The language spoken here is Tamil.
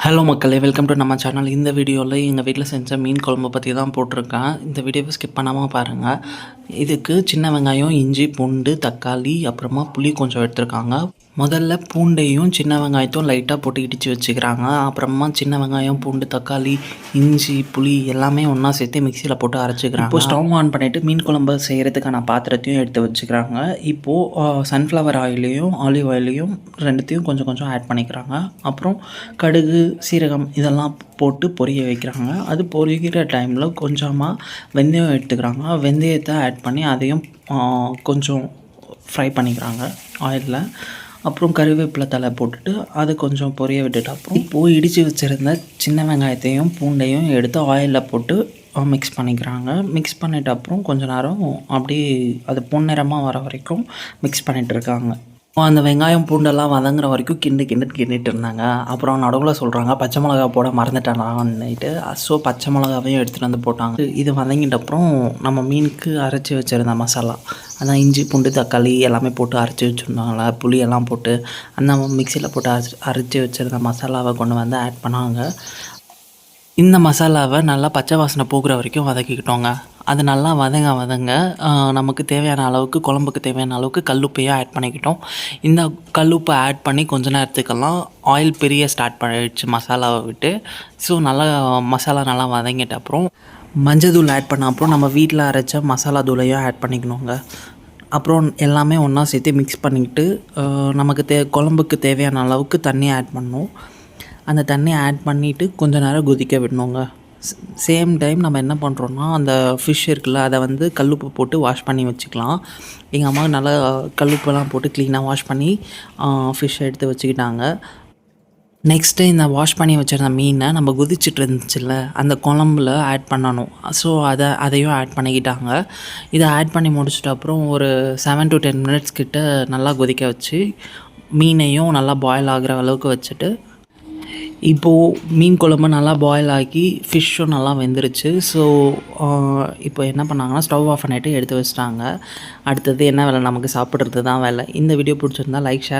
ஹலோ மக்களே, வெல்கம் டு நம்ம சேனல். இந்த வீடியோவில் எங்கள் வீட்டில் செஞ்ச மீன் குழம்பு பற்றி தான் போட்டிருக்கேன். இந்த வீடியோவை ஸ்கிப் பண்ணாமல் பாருங்கள். இதுக்கு சின்ன வெங்காயம், இஞ்சி, பூண்டு, தக்காளி, அப்புறமா புளி கொஞ்சம் எடுத்துருக்காங்க. முதல்ல பூண்டையும் சின்ன வெங்காயத்தையும் லைட்டாக போட்டு இடித்து வச்சுக்கிறாங்க. அப்புறமா சின்ன வெங்காயம், பூண்டு, தக்காளி, இஞ்சி, புளி எல்லாமே ஒன்றா சேர்த்து மிக்சியில் போட்டு அரைச்சிக்கிறாங்க. இப்போ ஸ்டவ் ஆன் பண்ணிவிட்டு மீன் குழம்பு செய்கிறதுக்கான பாத்திரத்தையும் எடுத்து வச்சுக்கிறாங்க. இப்போது சன்ஃப்ளவர் ஆயிலையும் ஆலிவ் ஆயிலையும் ரெண்டுத்தையும் கொஞ்சம் கொஞ்சம் ஆட் பண்ணிக்கிறாங்க. அப்புறம் கடுகு, சீரகம் இதெல்லாம் போட்டு பொரிய வைக்கிறாங்க. அது பொரிக்கிற டைமில் கொஞ்சமாக வெந்தயம் எடுத்துக்கிறாங்க. வெந்தயத்தை ஆட் பண்ணி அதையும் கொஞ்சம் ஃப்ரை பண்ணிக்கிறாங்க ஆயிலில். அப்புறம் கருவேப்பிலை தழை போட்டுட்டு அதை கொஞ்சம் பொரிய விட்டுட்டு அப்புறம் இப்போது இடித்து வச்சுருந்த சின்ன வெங்காயத்தையும் பூண்டையும் எடுத்து ஆயிலில் போட்டு மிக்ஸ் பண்ணிக்கிறாங்க. மிக்ஸ் பண்ணிவிட்டு அப்புறம் கொஞ்சம் நேரம் அப்படியே அது பொன்னிறமாக வர வரைக்கும் மிக்ஸ் பண்ணிகிட்டு இருக்காங்க. அந்த வெங்காயம் பூண்டெல்லாம் வதங்குற வரைக்கும் கிண்டிட்டு இருந்தாங்க. அப்புறம் நடுவில் சொல்கிறாங்க பச்சை மிளகா போட மறந்துட்டானான்னுட்டு. ஸோ பச்சை மிளகாவையும் எடுத்துகிட்டு வந்து போட்டாங்க. இது வதங்கிட்ட அப்புறம் நம்ம மீனுக்கு அரைச்சி வச்சுருந்த மசாலா, அதான் இஞ்சி, பூண்டு, தக்காளி எல்லாமே போட்டு அரைச்சி வச்சுருந்தாங்களா, புளியெல்லாம் போட்டு அந்த மிக்சியில் போட்டு அரைச்சி வச்சுருந்த மசாலாவை கொண்டு வந்து ஆட் பண்ணாங்க. இந்த மசாலாவை நல்லா பச்சை வாசனை போகிற வரைக்கும் வதக்கிக்கிட்டோங்க. அது நல்லா வதங்க நமக்கு தேவையான அளவுக்கு, குழம்புக்கு தேவையான அளவுக்கு கல்லுப்பையும் ஆட் பண்ணிக்கிட்டோம். இந்த கல்லுப்பை ஆட் பண்ணி கொஞ்ச நேரத்துக்கெல்லாம் ஆயில் பிரிய ஸ்டார்ட் பண்ணிடுச்சு மசாலாவை விட்டு. ஸோ நல்லா மசாலா நல்லா வதங்கிட்ட அப்புறம் மஞ்சள் தூள் ஆட் பண்ண அப்புறம் நம்ம வீட்டில் அரைச்ச மசாலா தூளையும் ஆட் பண்ணிக்கணுங்க. அப்புறம் எல்லாமே ஒன்றா சேர்த்து மிக்ஸ் பண்ணிக்கிட்டு நமக்கு குழம்புக்கு தேவையான அளவுக்கு தண்ணி ஆட் பண்ணணும். அந்த தண்ணியை ஆட் பண்ணிவிட்டு கொஞ்சம் நேரம் கொதிக்க விடணுங்க. சேம் டைம் நம்ம என்ன பண்ணுறோன்னா, அந்த ஃபிஷ் இருக்குல்ல அதை வந்து கல்லுப்பு போட்டு வாஷ் பண்ணி வச்சுக்கலாம். எங்கள் அம்மா நல்லா கல்லுப்பெல்லாம் போட்டு க்ளீனாக வாஷ் பண்ணி ஃபிஷ் எடுத்து வச்சுக்கிட்டாங்க. நெக்ஸ்ட்டு இந்த வாஷ் பண்ணி வச்சுருந்த மீனை நம்ம குதிச்சுட்டு இருந்துச்சுல்ல அந்த குழம்புல ஆட் பண்ணணும். ஸோ அதையும் ஆட் பண்ணிக்கிட்டாங்க. இதை ஆட் பண்ணி முடிச்சிட்ட அப்புறம் ஒரு 7 to 10 மினிட்ஸ் கிட்ட நல்லா கொதிக்க வச்சு மீனையும் நல்லா பாயில் ஆகிற அளவுக்கு வச்சுட்டு இப்போது மீன் குழம்பு நல்லா பாயில் ஆகி ஃபிஷ்ஷும் நல்லா வெந்துருச்சு. ஸோ இப்போ என்ன பண்ணாங்கன்னா ஸ்டவ் ஆஃப் பண்ணிவிட்டு எடுத்து வச்சிட்டாங்க. அடுத்தது என்ன வேலை, நமக்கு சாப்பிட்றது தான் வேலை. இந்த வீடியோ பிடிச்சிருந்தா லைக், ஷேர்